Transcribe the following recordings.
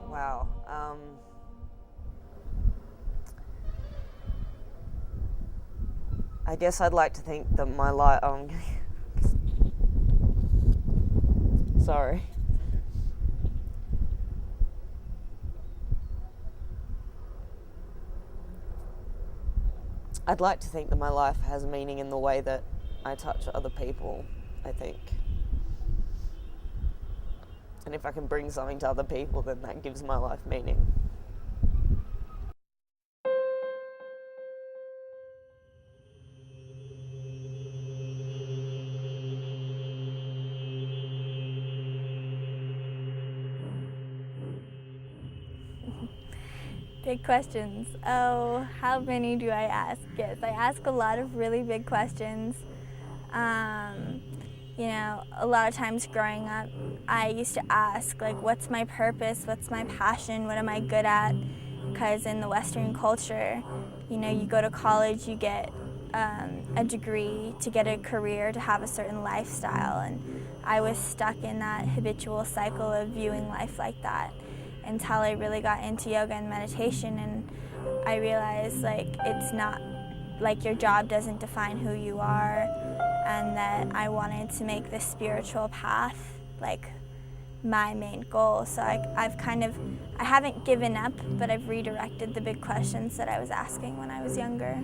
Wow. I guess I'd like to think that my life. Sorry. I'd like to think that my life has meaning in the way that I touch other people, I think. And if I can bring something to other people, then that gives my life meaning. Big questions. Oh, how many do I ask? Yes, I ask a lot of really big questions. You know, a lot of times growing up, I used to ask, like, what's my purpose? What's my passion? What am I good at? Because in the Western culture, you know, you go to college, you get a degree to get a career, to have a certain lifestyle. And I was stuck in that habitual cycle of viewing life like that until I really got into yoga and meditation, and I realized, like, it's not, like, your job doesn't define who you are, and that I wanted to make this spiritual path, like, my main goal. So I haven't given up, but I've redirected the big questions that I was asking when I was younger.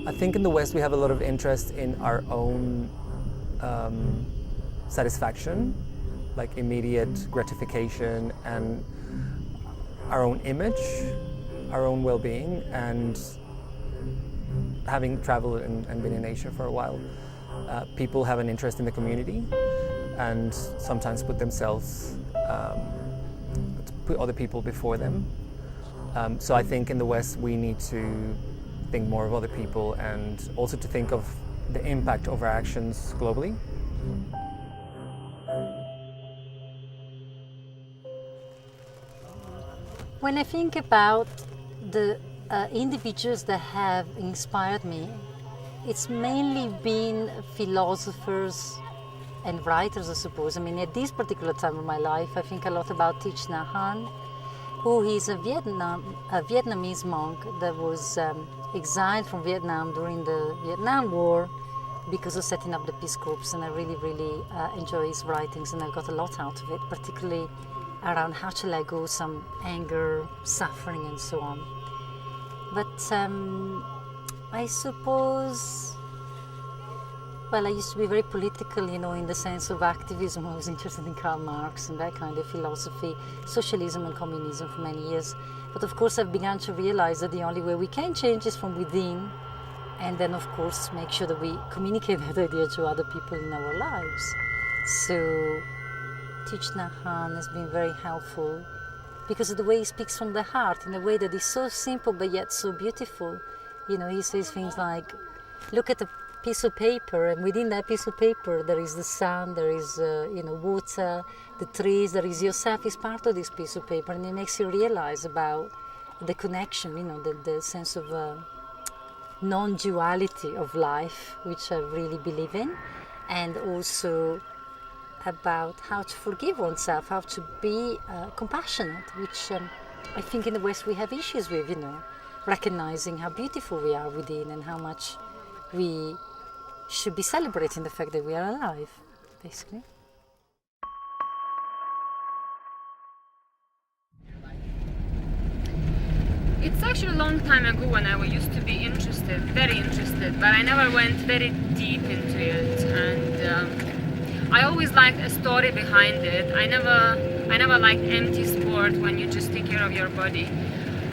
I think in the West we have a lot of interest in our own satisfaction, like immediate gratification, and our own image, our own well-being. And having traveled and been in Asia for a while, people have an interest in the community and sometimes put themselves, put other people before them. So I think in the West we need to think more of other people and also to think of the impact of our actions globally. When I think about the individuals that have inspired me, it's mainly been philosophers and writers, I suppose. I mean, at this particular time of my life, I think a lot about Thich Nhat Hanh, who is a Vietnamese monk that was exiled from Vietnam during the Vietnam War because of setting up the Peace Corps, and I really, really enjoy his writings, and I got a lot out of it, particularly around how to let go some anger, suffering, and so on. But I suppose, well, I used to be very political, you know, in the sense of activism. I was interested in Karl Marx and that kind of philosophy, socialism and communism for many years. But of course, I've begun to realize that the only way we can change is from within, and then, of course, make sure that we communicate that idea to other people in our lives. So Thich Nhat Hanh has been very helpful because of the way he speaks from the heart in a way that is so simple but yet so beautiful. You know, he says things like, look at a piece of paper, and within that piece of paper there is the sun, there is water, the trees, there is yourself is part of this piece of paper, and it makes you realize about the connection, you know, the sense of non-duality of life, which I really believe in, and also about how to forgive oneself, how to be compassionate, which I think in the West we have issues with, recognizing how beautiful we are within and how much we should be celebrating the fact that we are alive, basically. It's actually a long time ago when I used to be interested, very interested, but I never went very deep into it. And I always liked a story behind it. I never liked empty sport when you just take care of your body.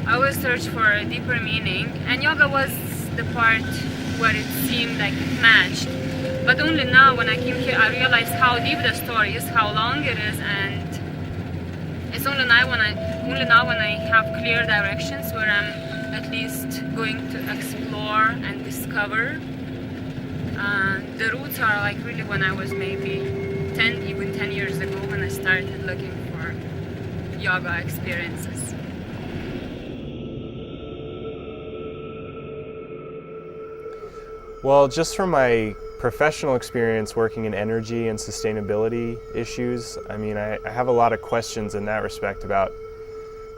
I always searched for a deeper meaning, and yoga was the part where it seemed like it matched. But only now when I came here I realized how deep the story is, how long it is, and it's only now when I have clear directions where I'm at least going to explore and discover. The roots are like really when I was maybe 10 years ago when I started looking for yoga experiences. Well, just from my professional experience working in energy and sustainability issues, I mean, I have a lot of questions in that respect about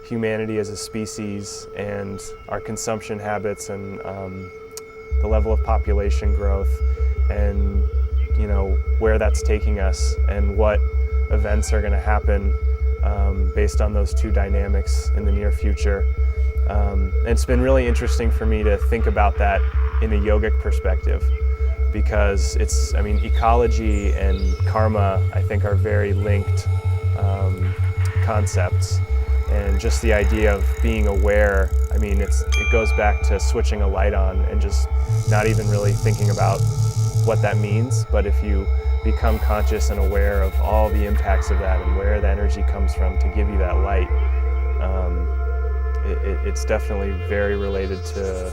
humanity as a species and our consumption habits and the level of population growth and, where that's taking us and what events are going to happen based on those two dynamics in the near future. And it's been really interesting for me to think about that in a yogic perspective, because ecology and karma, I think, are very linked concepts. And just the idea of being aware, it goes back to switching a light on and just not even really thinking about what that means. But if you become conscious and aware of all the impacts of that and where the energy comes from to give you that light, it's definitely very related to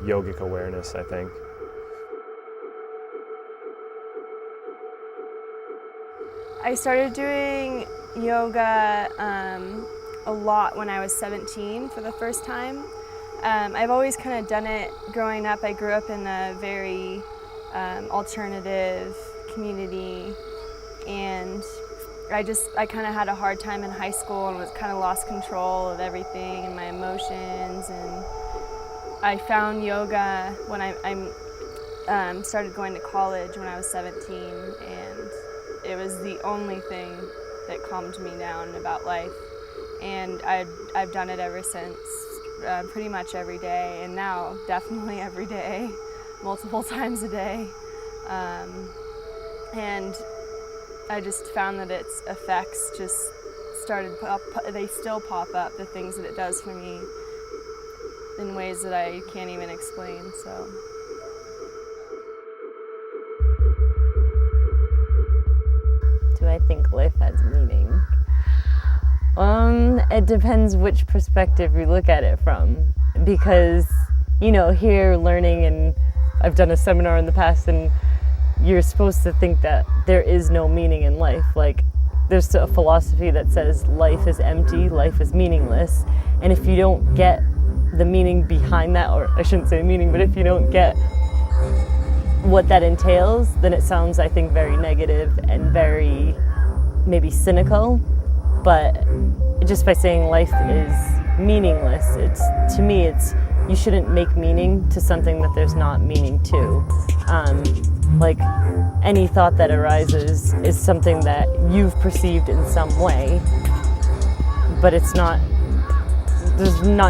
yogic awareness, I think. I started doing yoga a lot when I was 17 for the first time. I've always kind of done it growing up. I grew up in a very alternative community, and I kind of had a hard time in high school and was kind of lost control of everything and my emotions. And I found yoga when I started going to college when I was 17, and it was the only thing that calmed me down about life. And I've done it ever since, pretty much every day, and now definitely every day, multiple times a day. And I just found that its effects just they still pop up, the things that it does for me, in ways that I can't even explain. So. Do I think life has meaning? It depends which perspective you look at it from, because here learning, and I've done a seminar in the past, and you're supposed to think that there is no meaning in life. Like, there's a philosophy that says life is empty, life is meaningless, and if you don't get the meaning behind that, or I shouldn't say meaning, but if you don't get what that entails, then it sounds, I think, very negative and very maybe cynical. But just by saying life is meaningless, to me it's you shouldn't make meaning to something that there's not meaning to. Like, any thought that arises is something that you've perceived in some way, but there's not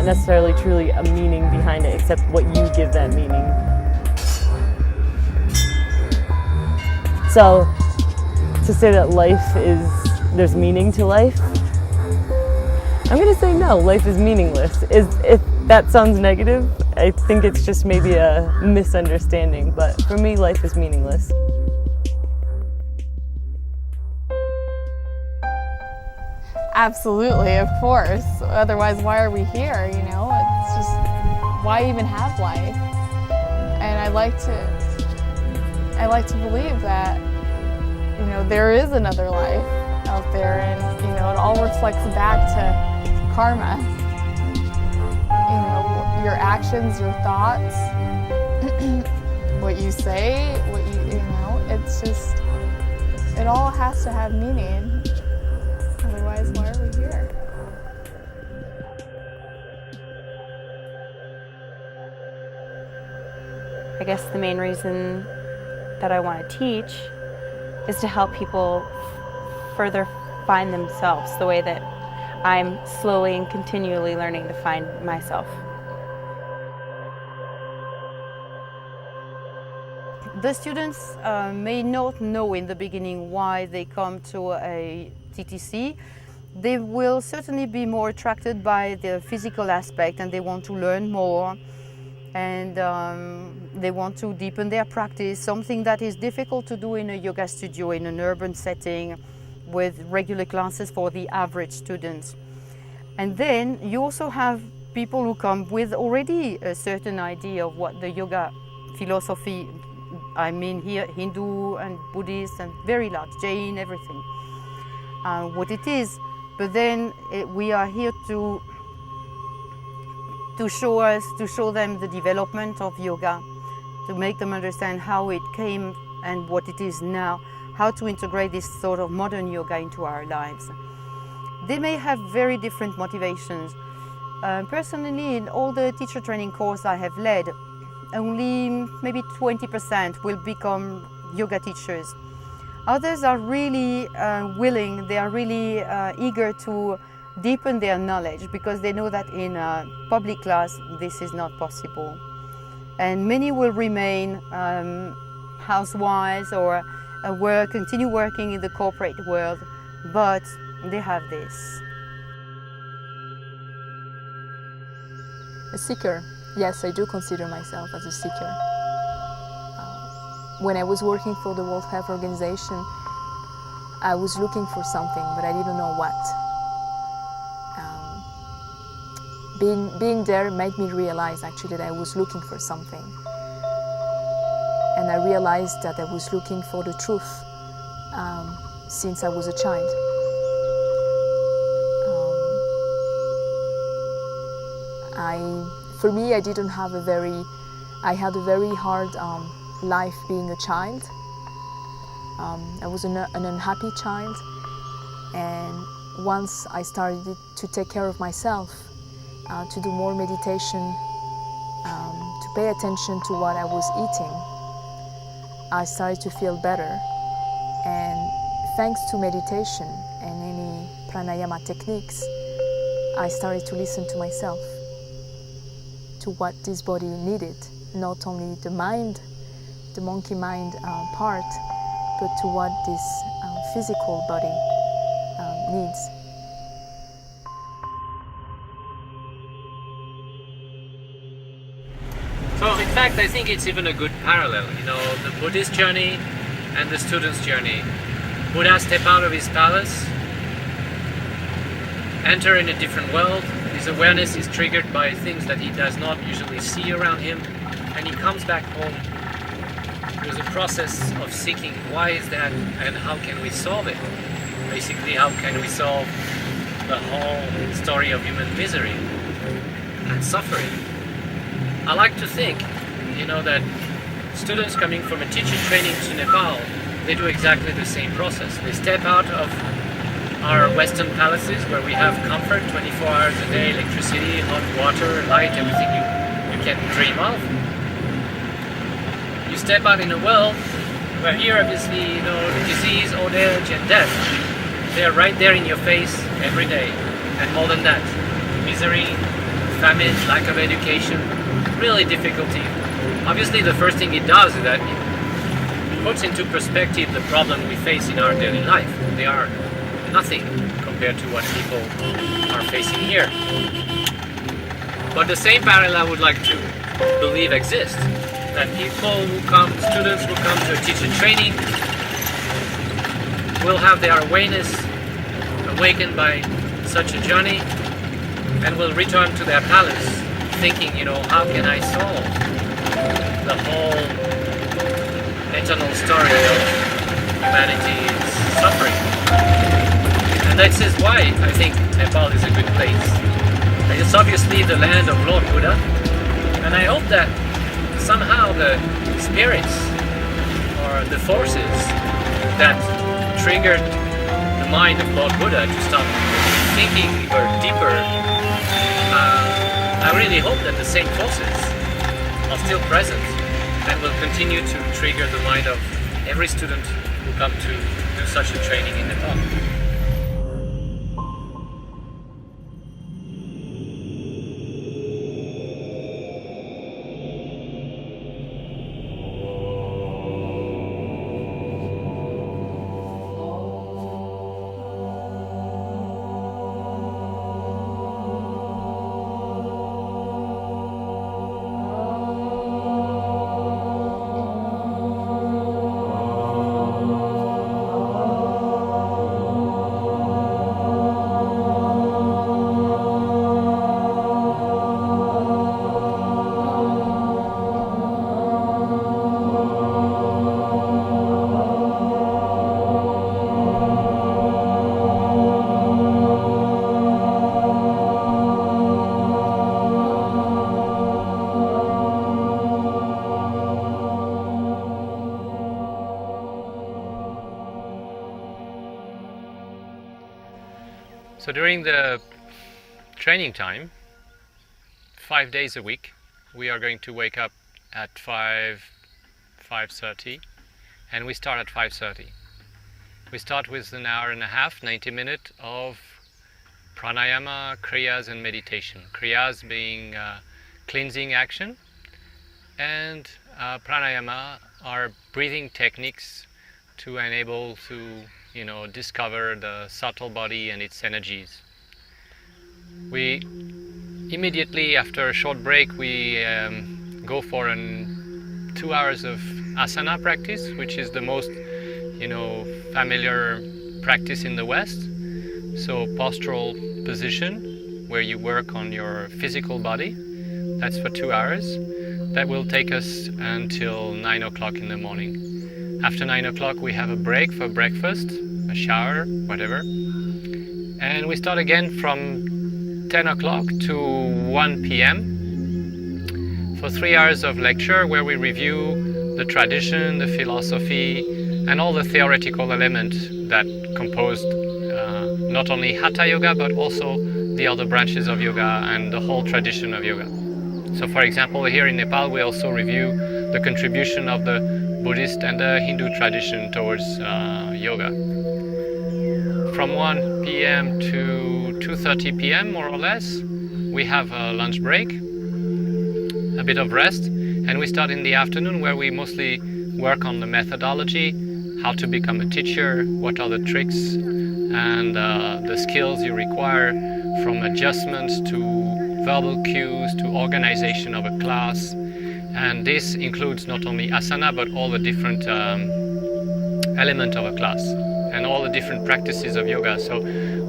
necessarily truly a meaning behind it except what you give that meaning. So to say that there's meaning to life, I'm going to say no, life is meaningless. If that sounds negative, I think it's just maybe a misunderstanding, but for me, life is meaningless. Absolutely, of course. Otherwise, why are we here, It's just, why even have life? And I like to believe that, there is another life out there, and, it all reflects back to karma. Your actions, your thoughts, what you say, it's just, it all has to have meaning. Otherwise, why are we here? I guess the main reason that I want to teach is to help people further find themselves the way that I'm slowly and continually learning to find myself. The students may not know in the beginning why they come to a TTC. They will certainly be more attracted by the physical aspect, and they want to learn more, and they want to deepen their practice, something that is difficult to do in a yoga studio in an urban setting with regular classes for the average students. And then you also have people who come with already a certain idea of what the yoga philosophy, I mean here Hindu and Buddhist and very large, Jain, everything, what it is. But then we are here to show them the development of yoga, to make them understand how it came and what it is now, how to integrate this sort of modern yoga into our lives. They may have very different motivations. Personally, in all the teacher training course I have led, only maybe 20% will become yoga teachers. Others are really willing, they are really eager to deepen their knowledge because they know that in a public class this is not possible. And many will remain housewives or continue working in the corporate world, but they have this. A seeker. Yes, I do consider myself as a seeker. When I was working for the World Health Organization, I was looking for something, but I didn't know what. Being there made me realize actually that I was looking for something. And I realized that I was looking for the truth since I was a child. For me, I had a very hard life being a child. I was an unhappy child, and once I started to take care of myself, to do more meditation, to pay attention to what I was eating, I started to feel better. And thanks to meditation and any pranayama techniques, I started to listen to myself, to what this body needed, not only the mind, the monkey mind part, but to what this physical body needs. So in fact, I think it's even a good parallel, you know, the Buddhist journey and the student's journey. Buddha stepped out of his palace, enter in a different world. His awareness is triggered by things that he does not usually see around him, and he comes back home. There's a process of seeking why is that and how can we solve it. Basically, how can we solve the whole story of human misery and suffering. I like to think, you know, that students coming from a teacher training to Nepal, they do exactly the same process. They step out of our Western palaces where we have comfort 24 hours a day, electricity, hot water, light, everything you can dream of. You step out in a world where here obviously, you know, disease, old age and death, they are right there in your face every day. And more than that, misery, famine, lack of education, really difficulty. Obviously the first thing it does is that it puts into perspective the problem we face in our daily life. They are nothing compared to what people are facing here. But the same parallel I would like to believe exists. That people who come, students who come to a teacher training will have their awareness awakened by such a journey and will return to their palace thinking, you know, how can I solve the whole eternal story of humanity's suffering. And that is why I think Nepal is a good place. It's obviously the land of Lord Buddha, and I hope that somehow the spirits or the forces that triggered the mind of Lord Buddha to start thinking deeper. I really hope that the same forces are still present and will continue to trigger the mind of every student who come to do such a training in Nepal. So during the training time, 5 days a week, we are going to wake up at 5:30, and we start at 5:30. We start with an hour and a half, 90 minutes of pranayama, kriyas and meditation. Kriyas being cleansing action, and pranayama are breathing techniques to enable to discover the subtle body and its energies. We immediately after a short break we go for 2 hours of asana practice, which is the most familiar practice in the West. So postural position where you work on your physical body. That's for 2 hours. That will take us until 9 o'clock in the morning. After 9 o'clock we have a break for breakfast, a shower, whatever. And we start again from 10 o'clock to 1 p.m. for 3 hours of lecture where we review the tradition, the philosophy, and all the theoretical elements that composed not only Hatha Yoga but also the other branches of yoga and the whole tradition of yoga. So for example, here in Nepal we also review the contribution of the Buddhist and the Hindu tradition towards yoga. From 1 p.m. to 2:30 p.m. more or less, we have a lunch break, a bit of rest, and we start in the afternoon where we mostly work on the methodology, how to become a teacher, what are the tricks and the skills you require, from adjustments to verbal cues to organization of a class. And this includes not only asana but all the different elements of a class and all the different practices of yoga. So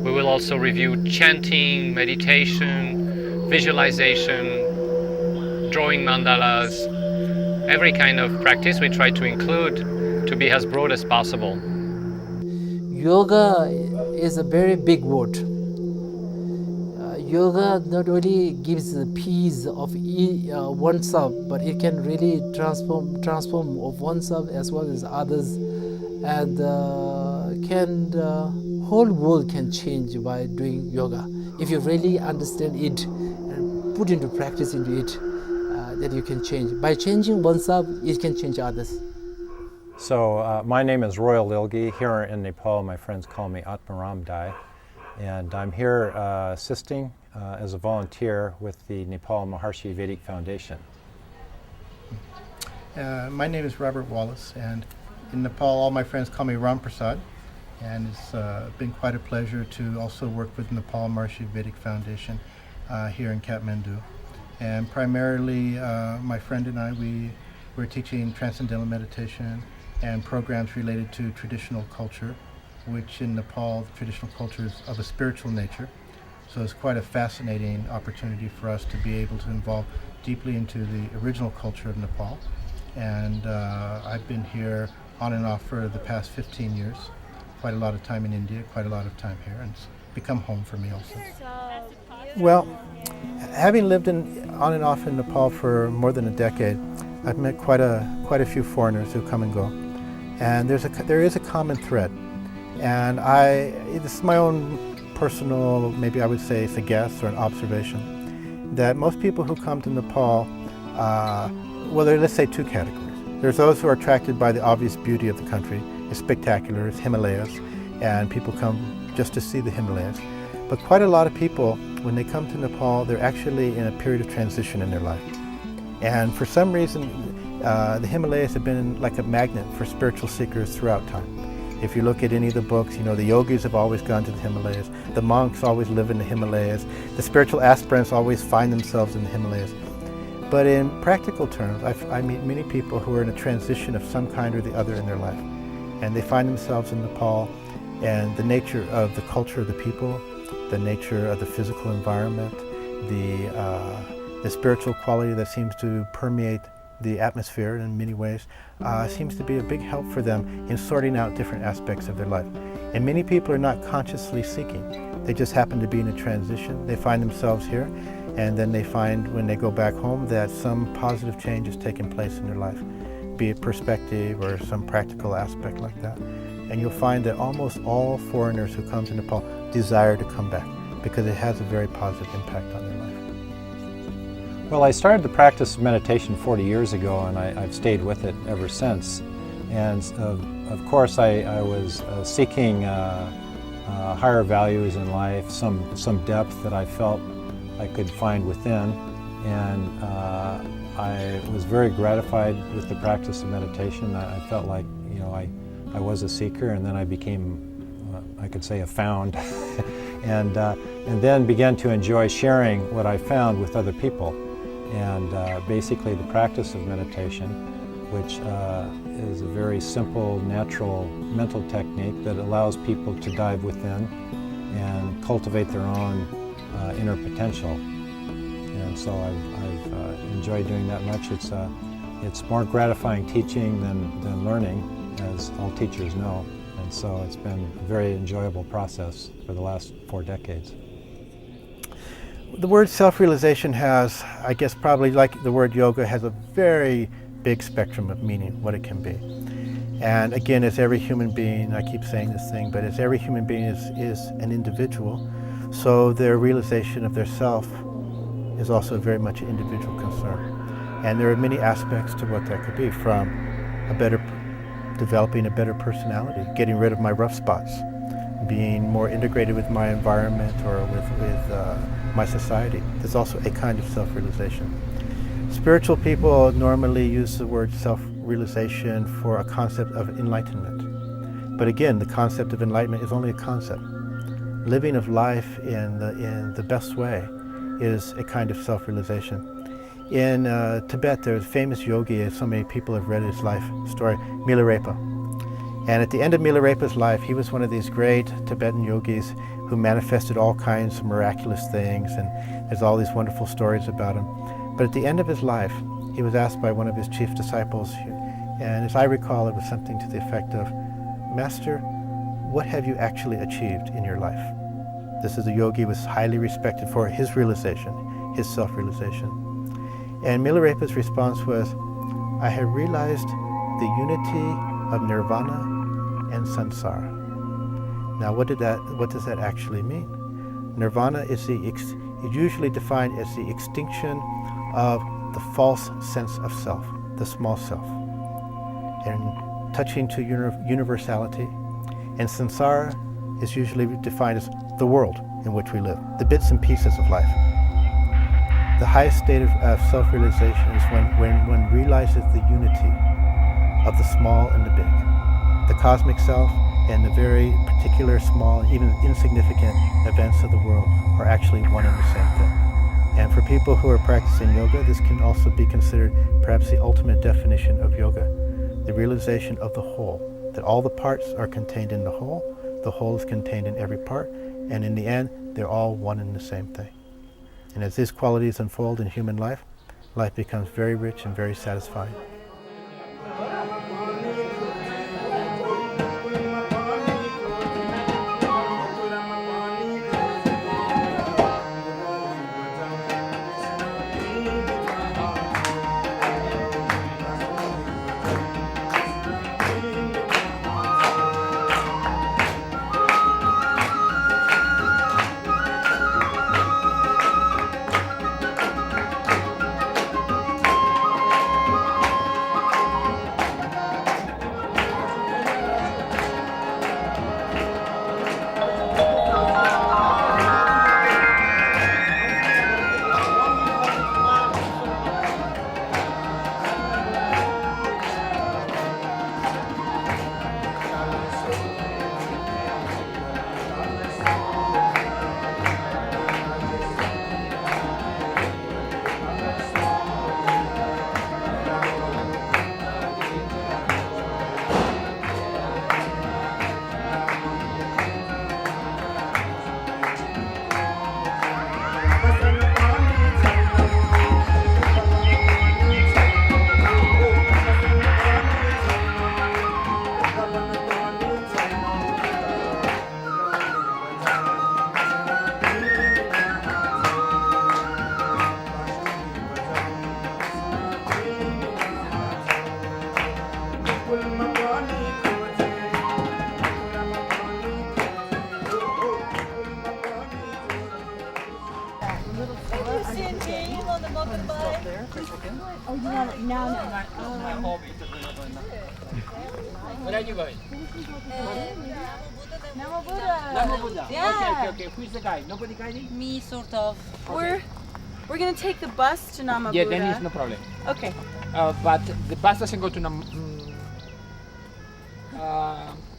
we will also review chanting, meditation, visualization, drawing mandalas, every kind of practice we try to include to be as broad as possible. Yoga is a very big word. Yoga not only gives the peace of oneself, but it can really transform of oneself as well as others, and whole world can change by doing yoga if you really understand it and put into practice into it. That you can change. By changing oneself, it can change others. So my name is Royal Ilgi. Here in Nepal, my friends call me Atmaram Dai, and I'm here assisting as a volunteer with the Nepal Maharshi Vedic Foundation. My name is Robert Wallace, and in Nepal, all my friends call me Ram Prasad, and it's been quite a pleasure to also work with Nepal Maharshi Vedic Foundation here in Kathmandu. And primarily, my friend and I, we're teaching transcendental meditation and programs related to traditional culture, which in Nepal, traditional culture is of a spiritual nature. So it's quite a fascinating opportunity for us to be able to involve deeply into the original culture of Nepal. And I've been here on and off for the past 15 years. Quite a lot of time in India, quite a lot of time here, and it's become home for me also. Well, having lived on and off in Nepal for more than a decade, I've met quite a few foreigners who come and go. And there is a common thread, And this is my own personal, maybe I would say it's a guess or an observation, that most people who come to Nepal, well, let's say two categories. There's those who are attracted by the obvious beauty of the country. It's spectacular, it's Himalayas, and people come just to see the Himalayas. But quite a lot of people, when they come to Nepal, they're actually in a period of transition in their life. And for some reason, the Himalayas have been like a magnet for spiritual seekers throughout time. If you look at any of the books, you know, the yogis have always gone to the Himalayas, the monks always live in the Himalayas, the spiritual aspirants always find themselves in the Himalayas. But in practical terms, I meet many people who are in a transition of some kind or the other in their life. And they find themselves in Nepal, and the nature of the culture of the people, the nature of the physical environment, the spiritual quality that seems to permeate the atmosphere in many ways seems to be a big help for them in sorting out different aspects of their life. And many people are not consciously seeking. They just happen to be in a transition. They find themselves here, and then they find when they go back home that some positive change has taken place in their life, be it perspective or some practical aspect like that. And you'll find that almost all foreigners who come to Nepal desire to come back because it has a very positive impact on their life. Well, I started the practice of meditation 40 years ago, and I've stayed with it ever since. And of course, I was seeking higher values in life, some depth that I felt I could find within. And I was very gratified with the practice of meditation. I felt like, you know, I was a seeker, and then I became, I could say, a found, and then began to enjoy sharing what I found with other people. And basically the practice of meditation, which is a very simple, natural mental technique that allows people to dive within and cultivate their own inner potential. And so I've enjoyed doing that much. It's more gratifying teaching than learning, as all teachers know. And so it's been a very enjoyable process for the last 4 decades. The word self-realization has, I guess probably like the word yoga, has a very big spectrum of meaning, what it can be. And again, as every human being, I keep saying this thing, but as every human being is an individual, so their realization of their self is also very much an individual concern. And there are many aspects to what that could be, from developing a better personality, getting rid of my rough spots, being more integrated with my environment or with my society. There's also a kind of self-realization. Spiritual people normally use the word self-realization for a concept of enlightenment. But again, the concept of enlightenment is only a concept. Living of life in the best way is a kind of self-realization. In Tibet, there's a famous yogi, as so many people have read his life story, Milarepa. And at the end of Milarepa's life, he was one of these great Tibetan yogis who manifested all kinds of miraculous things, and there's all these wonderful stories about him. But at the end of his life, he was asked by one of his chief disciples, and as I recall, it was something to the effect of, "Master, what have you actually achieved in your life?" This is a yogi who was highly respected for his realization, his self-realization. And Milarepa's response was, "I have realized the unity of nirvana and samsara." Now, what does that actually mean? Nirvana is usually defined as the extinction of the false sense of self, the small self, and touching to universality. And samsara is usually defined as the world in which we live, the bits and pieces of life. The highest state of self-realization is when one realizes the unity of the small and the big, the cosmic self and the very particular small, even insignificant events of the world are actually one and the same thing. And for people who are practicing yoga, this can also be considered perhaps the ultimate definition of yoga, the realization of the whole, that all the parts are contained in the whole is contained in every part, and in the end, they're all one and the same thing. And as these qualities unfold in human life, life becomes very rich and very satisfying. Where are you going? Nama Buddha. Nama Buddha. Yeah. Okay. Who is the guide? Nobody guiding? Me, sort of. Okay. We're gonna take the bus to Nama Yeah, Buddha. then it's no problem. Okay. But the bus doesn't go to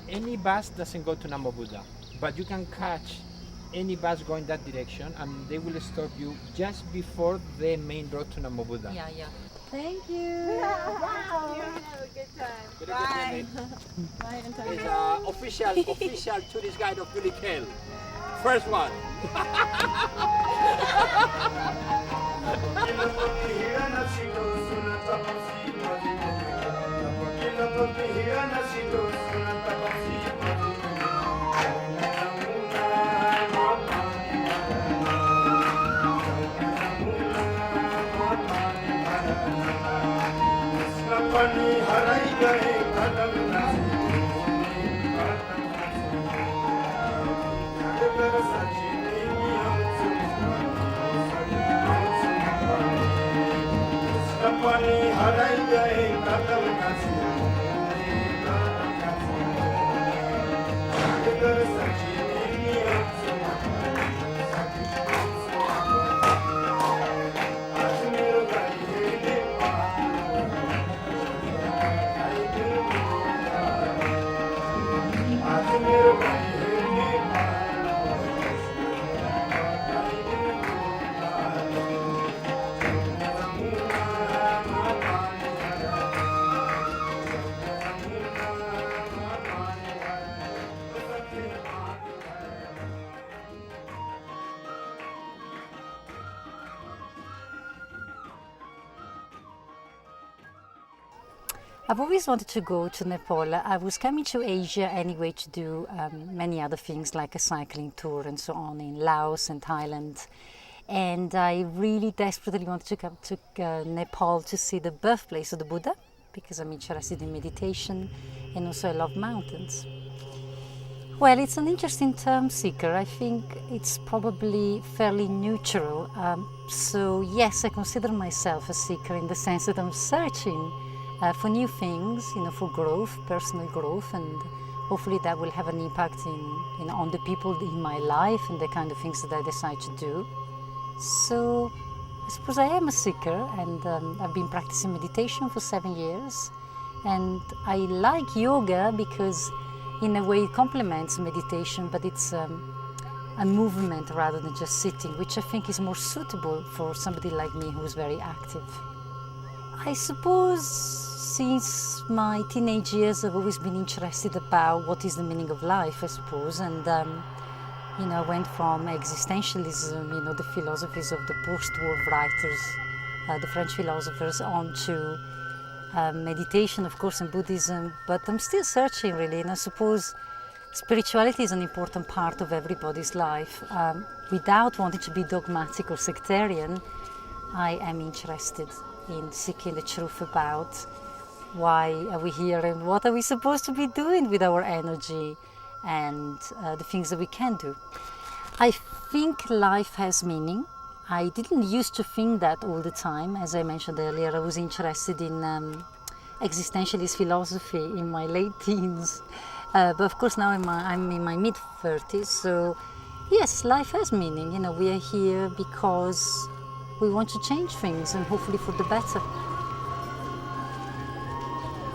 any bus doesn't go to Nama Buddha. But you can catch any bus going that direction, and they will stop you just before the main road to Nama Buddha. Yeah. Thank you. Wow. Have a good time. Bye. Bye, Antonio. It's official tourist guide of Ulikel. First one. I've always wanted to go to Nepal. I was coming to Asia anyway to do many other things like a cycling tour and so on in Laos and Thailand. And I really desperately wanted to come to Nepal to see the birthplace of the Buddha, because I'm interested in meditation and also I love mountains. Well, it's an interesting term, seeker. I think it's probably fairly neutral. So yes, I consider myself a seeker in the sense that I'm searching for new things, for growth, personal growth, and hopefully that will have an impact on the people in my life and the kind of things that I decide to do. So I suppose I am a seeker, and I've been practicing meditation for 7 years, and I like yoga because in a way it complements meditation, but it's a movement rather than just sitting, which I think is more suitable for somebody like me who's very active. I suppose since my teenage years I've always been interested about what is the meaning of life, I suppose, and I went from existentialism, the philosophies of the post-war writers, the French philosophers, on to meditation, of course, and Buddhism, but I'm still searching really, and I suppose spirituality is an important part of everybody's life. Without wanting to be dogmatic or sectarian, I am interested in seeking the truth about why are we here and what are we supposed to be doing with our energy and the things that we can do. I think life has meaning. I didn't used to think that all the time. As I mentioned earlier, I was interested in existentialist philosophy in my late teens. But of course now I'm in my mid-30s, so yes, life has meaning. We are here because we want to change things and hopefully for the better.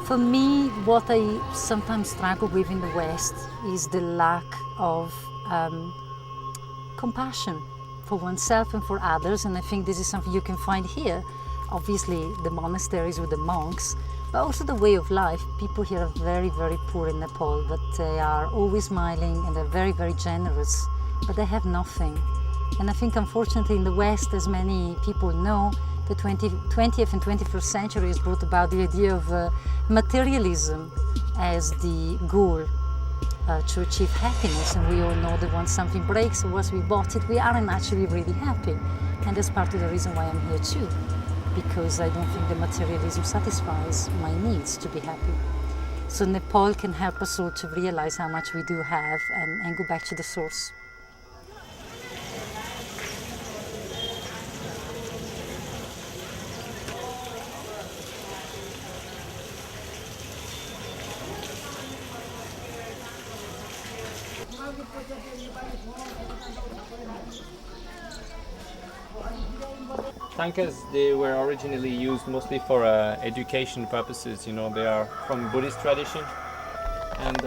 For me, what I sometimes struggle with in the West is the lack of compassion for oneself and for others, and I think this is something you can find here. Obviously, the monasteries with the monks, but also the way of life. People here are very, very poor in Nepal, but they are always smiling and they're very, very generous, but they have nothing. And I think, unfortunately, in the West, as many people know, the 20th and 21st century has brought about the idea of materialism as the goal to achieve happiness, and we all know that once something breaks or once we bought it, we aren't actually really happy. And that's part of the reason why I'm here too, because I don't think the materialism satisfies my needs to be happy. So Nepal can help us all to realize how much we do have and go back to the source. Tankas, they were originally used mostly for education purposes. You know, they are from Buddhist tradition, and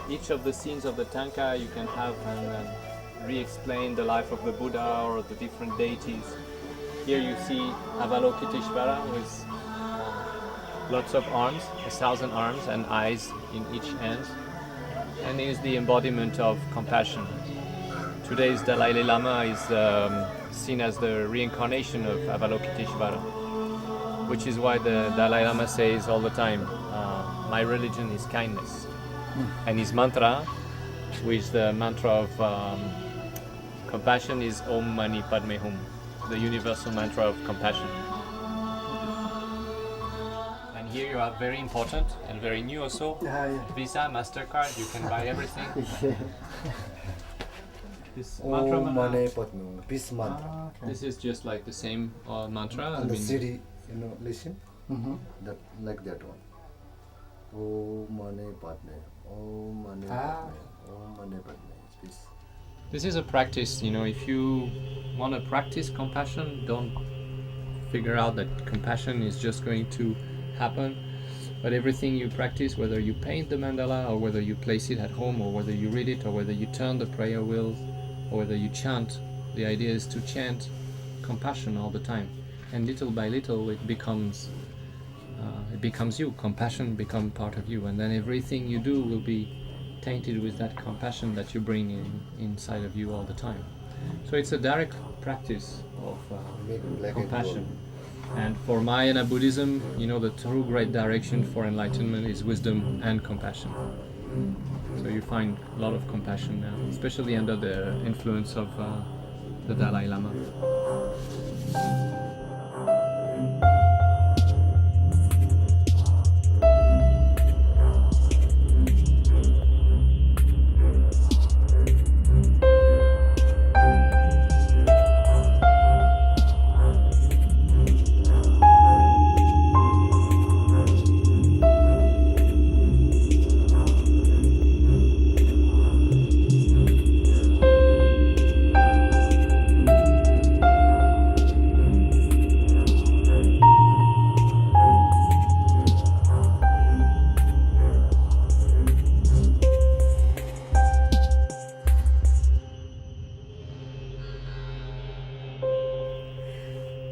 each of the scenes of the tanka you can have and re-explain the life of the Buddha or the different deities. Here you see Avalokiteshvara with lots of arms, 1,000 arms and eyes in each hand, and is the embodiment of compassion. Today's Dalai Lama is seen as the reincarnation of Avalokiteshvara, which is why the Dalai Lama says all the time, my religion is kindness. And his mantra, which is the mantra of compassion, is Om Mani Padme Hum, the universal mantra of compassion. And here you have very important and very new also, Visa, MasterCard, you can buy everything. This mantra, Mane Padme, peace mantra. This is just like the same mantra. And the city, you know, listen, that like that one. Om Mane Padme, Om Mane Padme, Om Mane Padme. It's peace. This is a practice, you know. If you want to practice compassion, don't figure out that compassion is just going to happen. But everything you practice, whether you paint the mandala or whether you place it at home or whether you read it or whether you turn the prayer wheels or whether you chant, the idea is to chant compassion all the time. And little by little it becomes you. Compassion becomes part of you, and then everything you do will be tainted with that compassion that you bring inside of you all the time. So it's a direct practice of compassion. And for Mahayana Buddhism, you know, the true great direction for enlightenment is wisdom and compassion. So you find a lot of compassion now, especially under the influence of the Dalai Lama.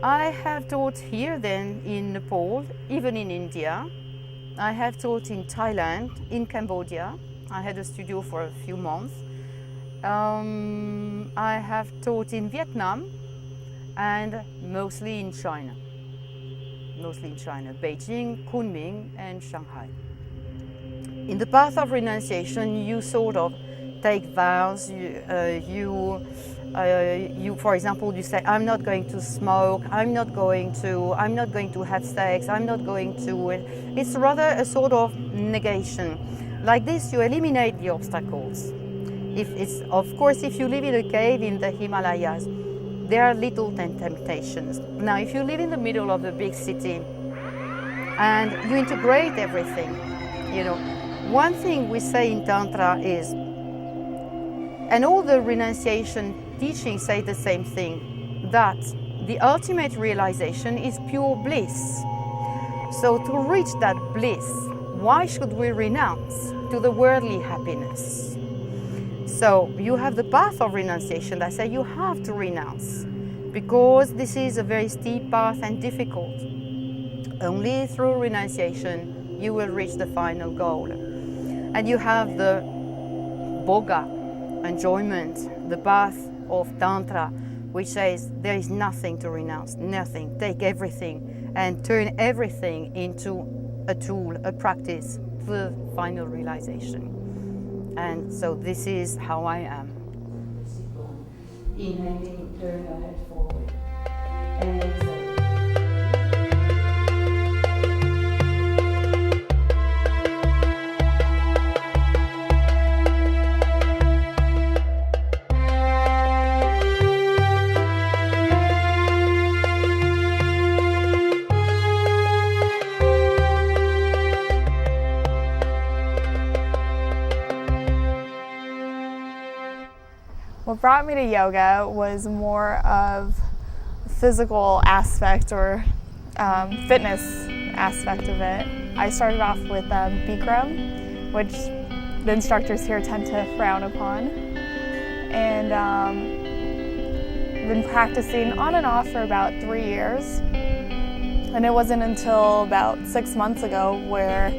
I have taught here then in Nepal, even in India. I have taught in Thailand, in Cambodia. I had a studio for a few months. I have taught in Vietnam and mostly in China. Beijing, Kunming and Shanghai. In the path of renunciation, you sort of take vows. You, for example, you say, I'm not going to smoke, I'm not going to have sex, I'm not going to. It's rather a sort of negation. Like this, you eliminate the obstacles. Of course, if you live in a cave in the Himalayas, there are little temptations. Now, if you live in the middle of a big city and you integrate everything, you know, one thing we say in Tantra is, and all the renunciation teachings say the same thing, that the ultimate realization is pure bliss. So to reach that bliss, why should we renounce to the worldly happiness? So you have the path of renunciation that say you have to renounce, because this is a very steep path and difficult. Only through renunciation you will reach the final goal. And you have the boga, enjoyment, the path of Tantra, which says there is nothing to renounce, nothing. Take everything and turn everything into a tool, a practice for the final realization. And so this is how I am. Inhaling, turn your head forward. And exhale. brought me to yoga was more of physical aspect or fitness aspect of it. I started off with Bikram, which the instructors here tend to frown upon, and been practicing on and off for about 3 years. And it wasn't until about 6 months ago where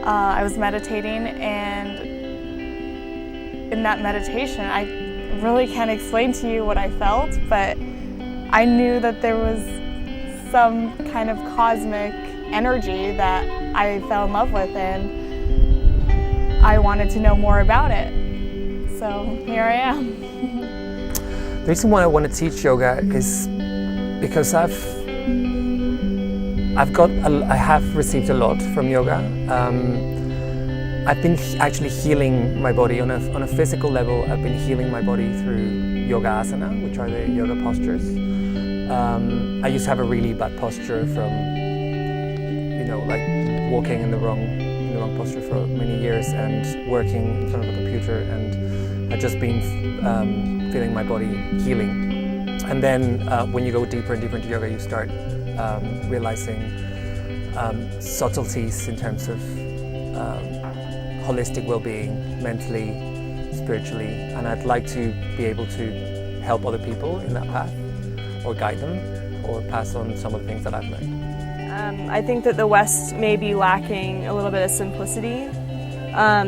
I was meditating, and in that meditation, I really can't explain to you what I felt, but I knew that there was some kind of cosmic energy that I fell in love with, and I wanted to know more about it. So here I am. The reason why I want to teach yoga is because I have received a lot from yoga. I've been actually healing my body on a physical level. I've been healing my body through yoga asana, which are the yoga postures. I used to have a really bad posture from, like walking in the wrong posture for many years and working in front of a computer, and I've just been feeling my body healing. And then when you go deeper and deeper into yoga, you start realizing subtleties in terms of holistic well-being, mentally, spiritually, and I'd like to be able to help other people in that path, or guide them, or pass on some of the things that I've learned. I think that the West may be lacking a little bit of simplicity.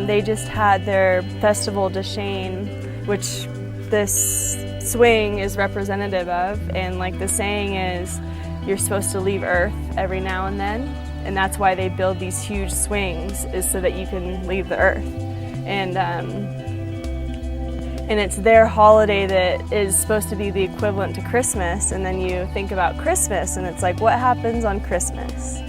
They just had their Festival de Chêne, which this swing is representative of, and like the saying is, you're supposed to leave Earth every now and then, and that's why they build these huge swings, is so that you can leave the Earth. And it's their holiday that is supposed to be the equivalent to Christmas, and then you think about Christmas and it's like, what happens on Christmas?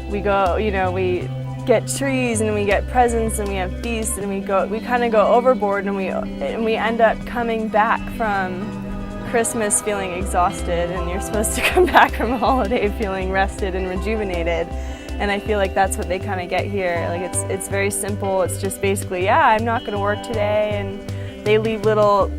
We go, we get trees and we get presents and we have feasts, and we kind of go overboard, and we end up coming back from Christmas feeling exhausted, and you're supposed to come back from a holiday feeling rested and rejuvenated. And I feel like that's what they kind of get here. Like it's very simple. It's just basically, yeah, I'm not going to work today, and they leave little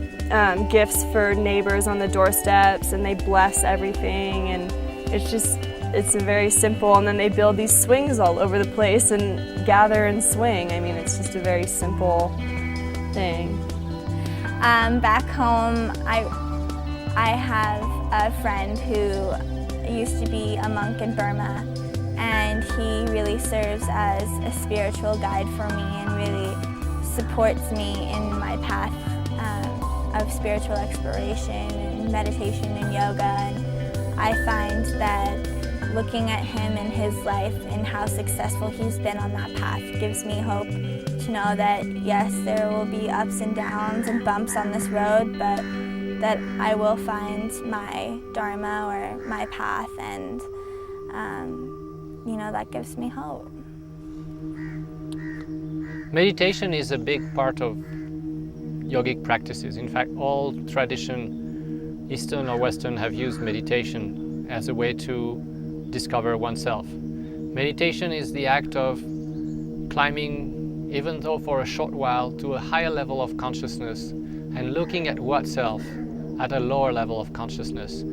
gifts for neighbors on the doorsteps, and they bless everything, and it's very simple. And then they build these swings all over the place and gather and swing. I mean, it's just a very simple thing. Back home, I have a friend who used to be a monk in Burma, and he really serves as a spiritual guide for me and really supports me in my path of spiritual exploration and meditation and yoga. And I find that looking at him and his life and how successful he's been on that path gives me hope to know that yes, there will be ups and downs and bumps on this road, but that I will find my dharma or my path, and that gives me hope. Meditation is a big part of yogic practices. In fact, all tradition, Eastern or Western, have used meditation as a way to discover oneself. Meditation is the act of climbing, even though for a short while, to a higher level of consciousness and looking at oneself at a lower level of consciousness.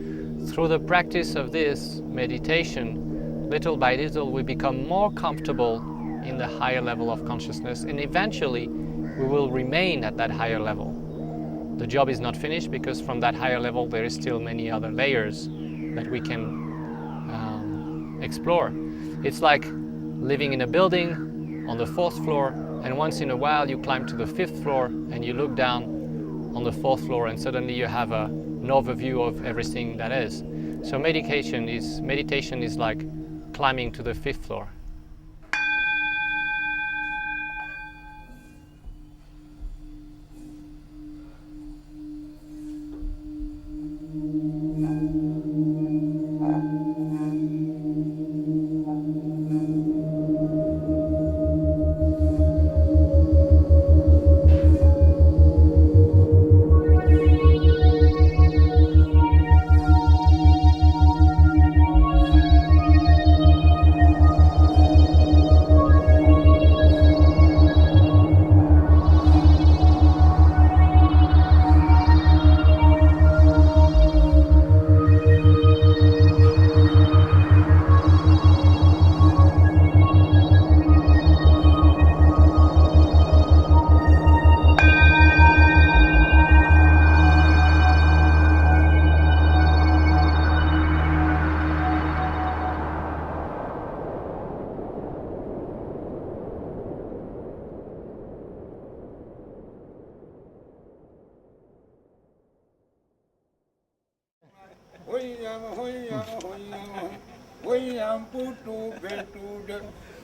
Through the practice of this meditation, little by little, we become more comfortable in the higher level of consciousness, and eventually we will remain at that higher level. The job is not finished, because from that higher level there is still many other layers that we can explore. It's like living in a building on the 4th floor, and once in a while you climb to the 5th floor and you look down on the 4th floor, and suddenly you have an overview of everything that is. So meditation is like climbing to the 5th floor.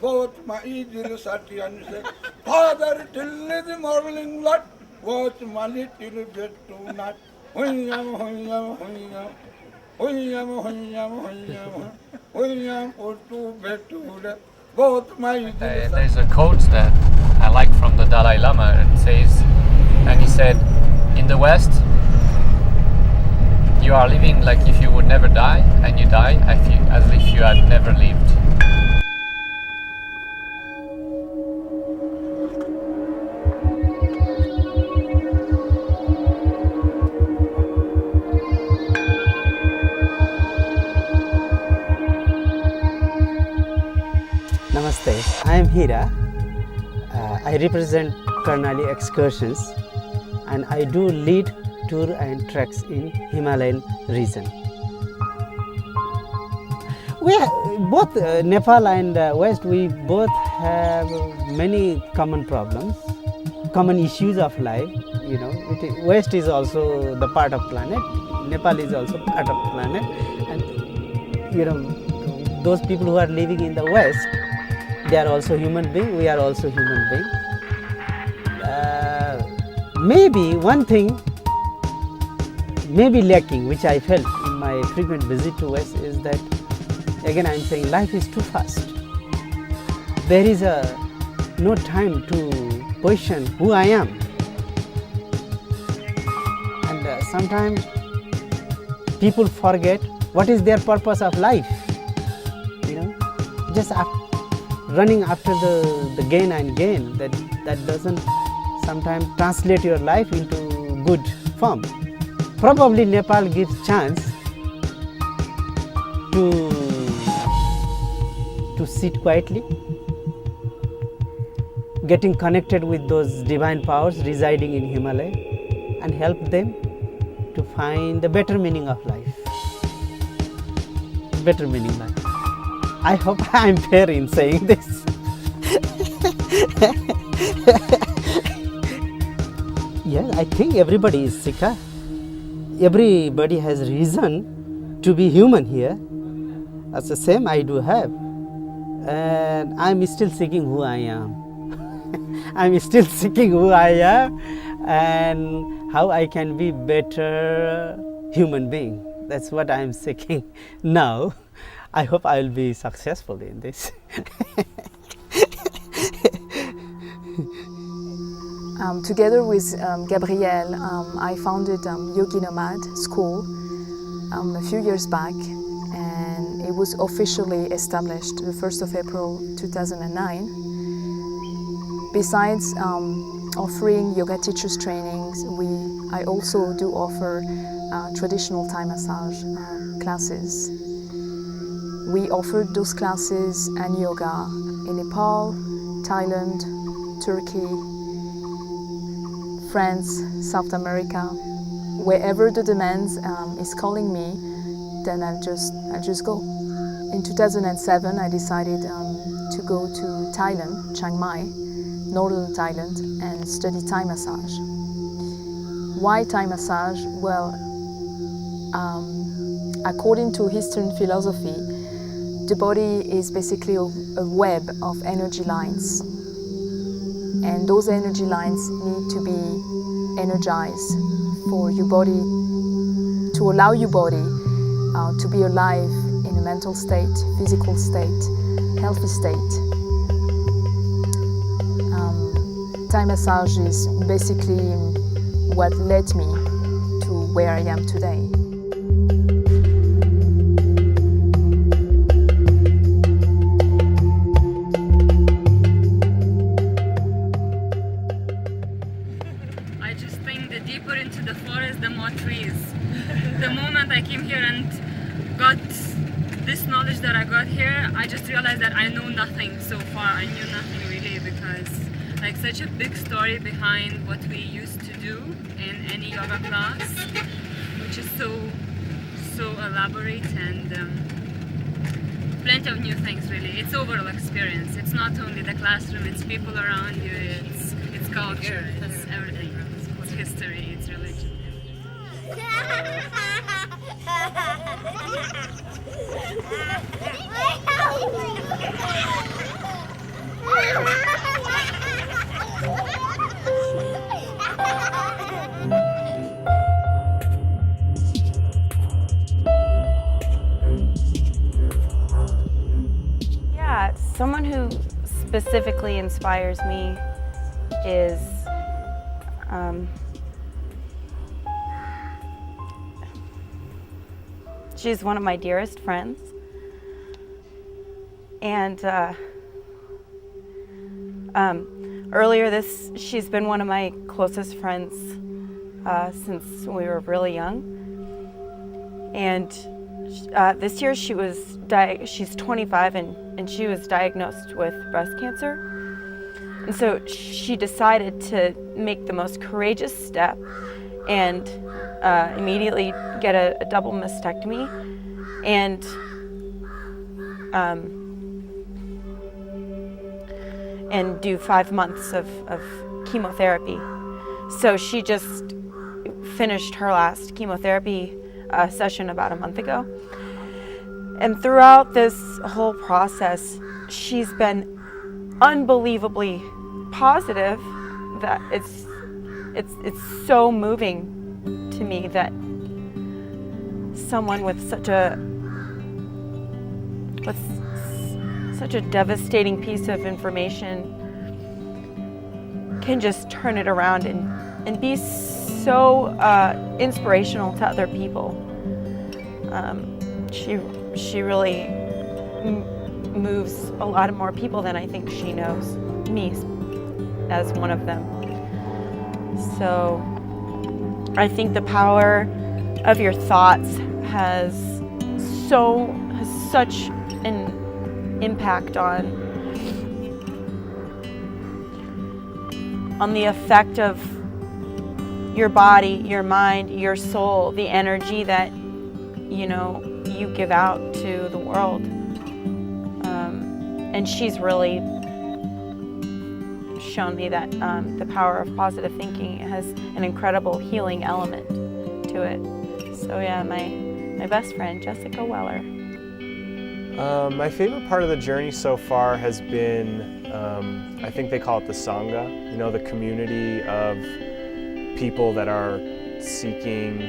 Both my eagle sati and say, Father, till the morning light, watch my little bit tonight. Both my There's a quote that I like from the Dalai Lama. It says, and he said, in the West, you are living like if you would never die, and you die as if you had never lived. Namaste, I am Hira. I represent Karnali Excursions and I do lead tour and treks in Himalayan region. We both Nepal and West, we both have many common problems, common issues of life. You know, West is also the part of planet, Nepal is also part of planet, and you know, those people who are living in the West, they are also human beings, we are also human beings. Maybe one thing maybe lacking, which I felt in my frequent visit to West, is that, again I am saying, life is too fast. There is no time to question who I am. And sometimes people forget what is their purpose of life. You know, just running after the gain and gain, that doesn't sometimes translate your life into good form. Probably Nepal gives chance to sit quietly, getting connected with those divine powers residing in Himalaya and help them to find the better meaning of life. Better meaning of life. I hope I am fair in saying this. Yes, I think everybody is Sikha. Everybody has reason to be human here. That's the same I do have. And I'm still seeking who I am. I'm still seeking who I am and how I can be better human being. That's what I'm seeking now. I hope I will be successful in this. Together with Gabrielle, I founded Yogi-nomad school a few years back, and it was officially established the 1st of April 2009. Besides offering yoga teachers trainings, I also do offer traditional Thai massage classes. We offered those classes and yoga in Nepal, Thailand, Turkey, France, South America. Wherever the demand is calling me, then I'll just go. In 2007, I decided to go to Thailand, Chiang Mai, northern Thailand, and study Thai massage. Why Thai massage? Well, according to Eastern philosophy, the body is basically a web of energy lines. And those energy lines need to be energized for your body, to allow your body to be alive in a mental state, physical state, healthy state. Thai massage is basically what led me to where I am today. I just think the deeper into the forest, the more trees. The moment I came here and got this knowledge that I got here, I just realized that I know nothing so far. I knew nothing really, because like such a big story behind what we used to do in any yoga class, which is so elaborate, and plenty of new things really. It's overall experience. It's not only the classroom, it's people around you, it's culture, it's everything. It's history, it's religion. Yeah, someone who specifically inspires me is she's one of my dearest friends, and she's been one of my closest friends since we were really young, and this year she's 25 and she was diagnosed with breast cancer. And so she decided to make the most courageous step and immediately get a double mastectomy and do 5 months of chemotherapy. So she just finished her last chemotherapy session about a month ago. And throughout this whole process, she's been unbelievably positive. That it's so moving to me that someone with such a devastating piece of information can just turn it around and be so inspirational to other people. She really moves a lot more people than I think she knows, me as one of them. So I think the power of your thoughts has such an impact on the effect of your body, your mind, your soul, the energy that you give out to the world. And she's really shown me that the power of positive thinking has an incredible healing element to it. So yeah, my best friend, Jessica Weller. My favorite part of the journey so far has been, I think they call it the Sangha, the community of people that are seeking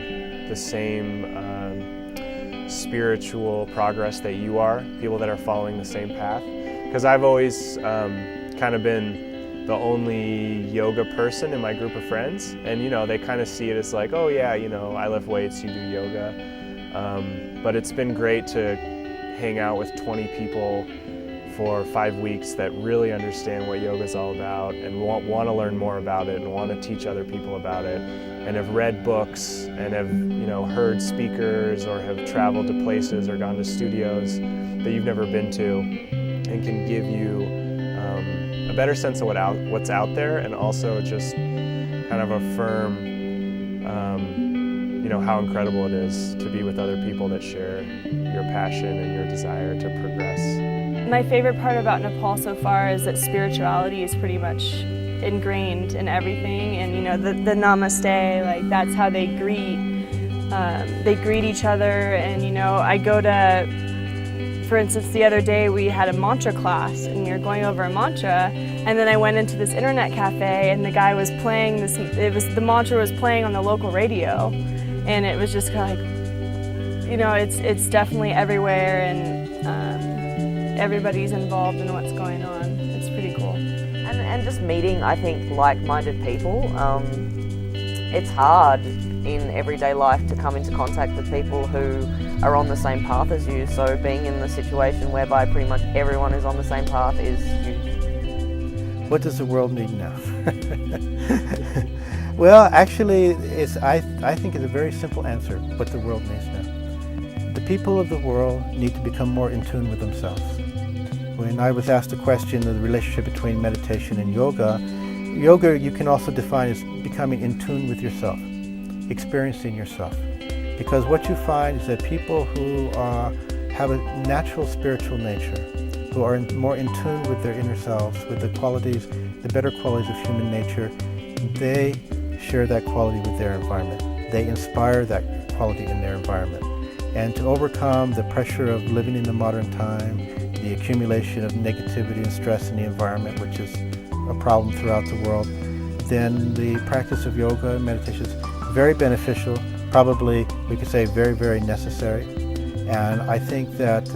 the same spiritual progress that you are, people that are following the same path. Because I've always kind of been the only yoga person in my group of friends, and they kind of see it as like, oh yeah, I lift weights, you do yoga. But it's been great to hang out with 20 people for 5 weeks that really understand what yoga is all about and want to learn more about it and want to teach other people about it, and have read books and have heard speakers or have traveled to places or gone to studios that you've never been to, and can give you a better sense of what's out there, and also just kind of affirm how incredible it is to be with other people that share your passion and your desire to progress. My favorite part about Nepal so far is that spirituality is pretty much ingrained in everything, and the namaste, like that's how they greet each other. And I go to, for instance, the other day we had a mantra class and we were going over a mantra, and then I went into this internet cafe and the guy was playing the mantra was playing on the local radio, and it was just kind of like, it's definitely everywhere, and everybody's involved in what's going on. It's pretty cool. And just meeting, I think, like-minded people. It's hard in everyday life to come into contact with people who are on the same path as you, so being in the situation whereby pretty much everyone is on the same path is huge. What does the world need now? Well, actually, I think it's a very simple answer, what the world needs now. The people of the world need to become more in tune with themselves. When I was asked the question of the relationship between meditation and yoga you can also define as becoming in tune with yourself, experiencing yourself. Because what you find is that people who have a natural spiritual nature, who are more in tune with their inner selves, with the better qualities of human nature, they share that quality with their environment. They inspire that quality in their environment. And to overcome the pressure of living in the modern time, the accumulation of negativity and stress in the environment, which is a problem throughout the world, then the practice of yoga and meditation is very beneficial, probably we could say very, very necessary. And I think that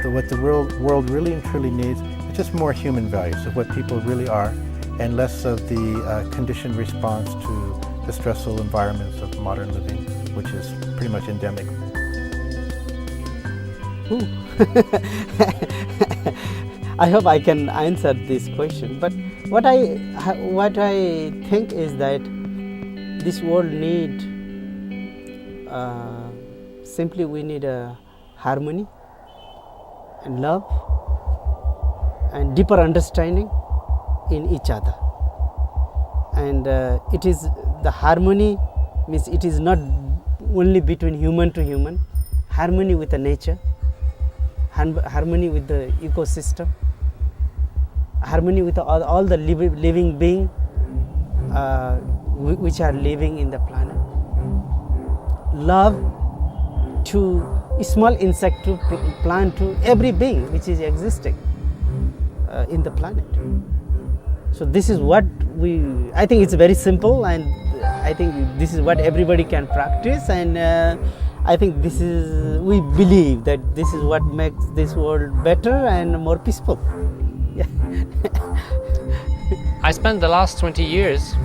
what the world really and truly needs is just more human values of what people really are, and less of the conditioned response to the stressful environments of modern living, which is pretty much endemic. I hope I can answer this question, but what I think is that this world simply we need a harmony and love and deeper understanding in each other. And it is the harmony means it is not only between human to human, harmony with the nature, harmony with the ecosystem, harmony with all the living beings which are living in the planet. Love to small insect to plant to every being which is existing in the planet. So this is what I think it's very simple, and I think this is what everybody can practice, and I think we believe that this is what makes this world better and more peaceful. Yeah. I spent the last 20 years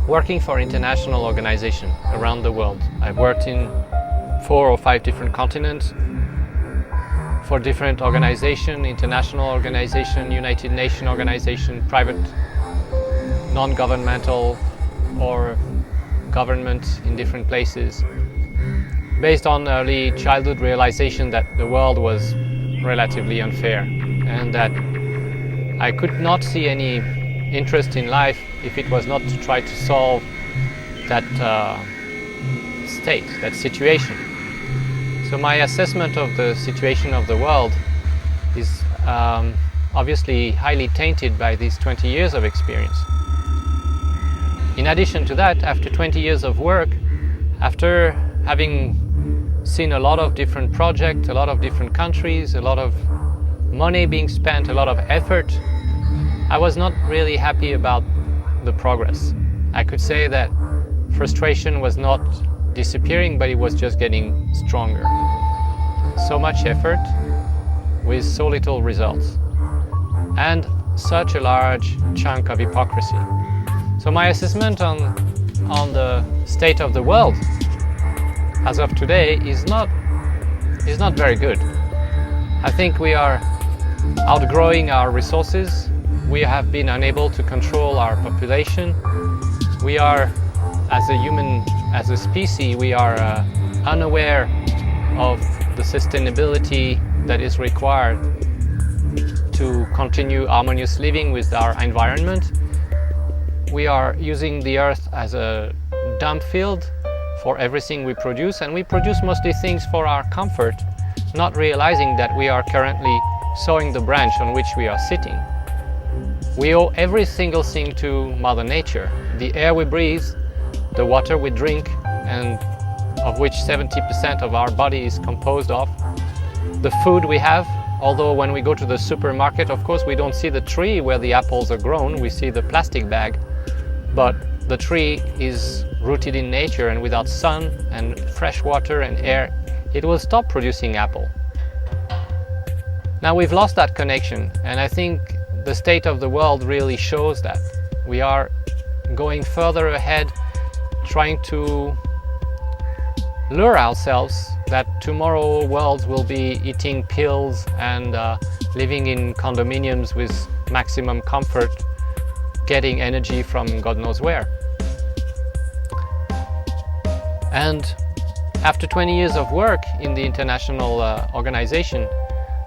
working for international organizations around the world. I've worked in 4 or 5 different continents for different organizations, international organizations, United Nations organizations, private, non-governmental or government in different places, based on early childhood realization that the world was relatively unfair and that I could not see any interest in life if it was not to try to solve that state, that situation. So my assessment of the situation of the world is obviously highly tainted by these 20 years of experience. In addition to that, after 20 years of work, after having seen a lot of different projects, a lot of different countries, a lot of money being spent, a lot of effort, I was not really happy about the progress. I could say that frustration was not disappearing, but it was just getting stronger. So much effort with so little results, and such a large chunk of hypocrisy. So my assessment on the state of the world as of today is not very good. I think we are outgrowing our resources. We have been unable to control our population. We are, as a species, we are unaware of the sustainability that is required to continue harmonious living with our environment. We are using the earth as a dump field for everything we produce, and we produce mostly things for our comfort, not realizing that we are currently sowing the branch on which we are sitting. We owe every single thing to Mother Nature. The air we breathe, the water we drink, and of which 70% of our body is composed of, the food we have, although when we go to the supermarket, of course, we don't see the tree where the apples are grown, we see the plastic bag, but the tree is rooted in nature, and without sun and fresh water and air, it will stop producing apple. Now we've lost that connection, and I think the state of the world really shows that. We are going further ahead, trying to lure ourselves that tomorrow worlds will be eating pills and living in condominiums with maximum comfort, getting energy from God knows where. And after 20 years of work in the international organization,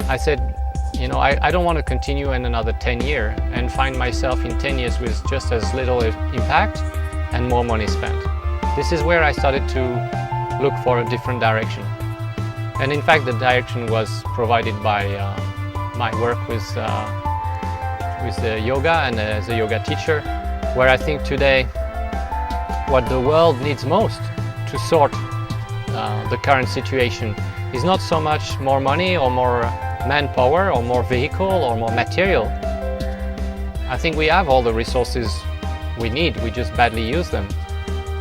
I said, I don't want to continue in another 10 years and find myself in 10 years with just as little impact and more money spent. This is where I started to look for a different direction. And in fact, the direction was provided by my work with the yoga and as a yoga teacher, where I think today what the world needs most to sort the current situation is not so much more money or more manpower or more vehicle or more material. I think we have all the resources we need, we just badly use them.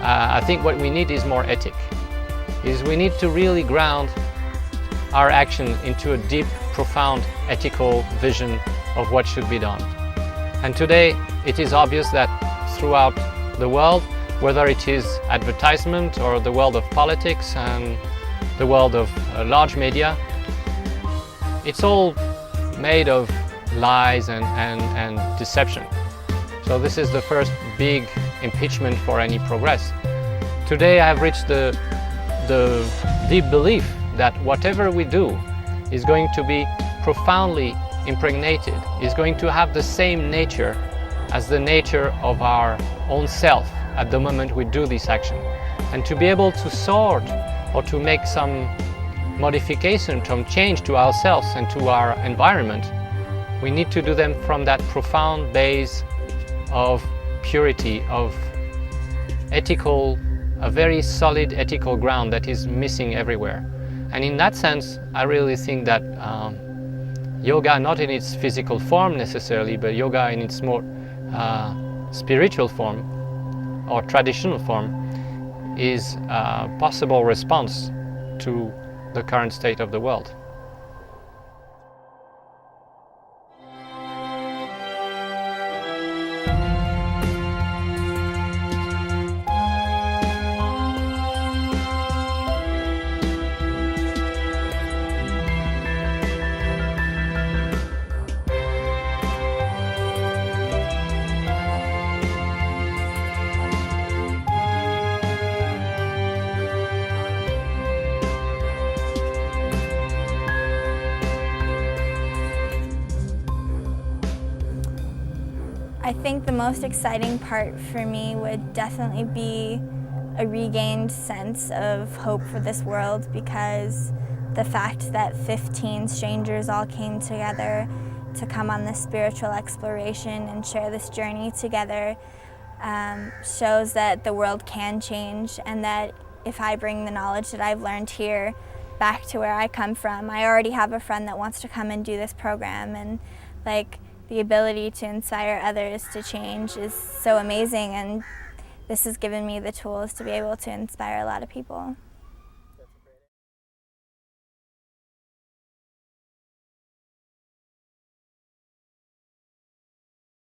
I think what we need is more ethic. We need to really ground our action into a deep, profound ethical vision of what should be done. And today it is obvious that throughout the world, whether it is advertisement or the world of politics and the world of large media, it's all made of lies and deception. So this is the first big impeachment for any progress. Today I have reached the deep belief that whatever we do is going to be profoundly impregnated, is going to have the same nature as the nature of our own self at the moment we do this action. And to be able to sort or to make some modification, some change to ourselves and to our environment, we need to do them from that profound base of purity, of ethical, a very solid ethical ground that is missing everywhere. And in that sense, I really think that yoga, not in its physical form necessarily, but yoga in its more spiritual form or traditional form, is a possible response to the current state of the world. I think the most exciting part for me would definitely be a regained sense of hope for this world, because the fact that 15 strangers all came together to come on this spiritual exploration and share this journey together shows that the world can change, and that if I bring the knowledge that I've learned here back to where I come from, I already have a friend that wants to come and do this program, and the ability to inspire others to change is so amazing, and this has given me the tools to be able to inspire a lot of people.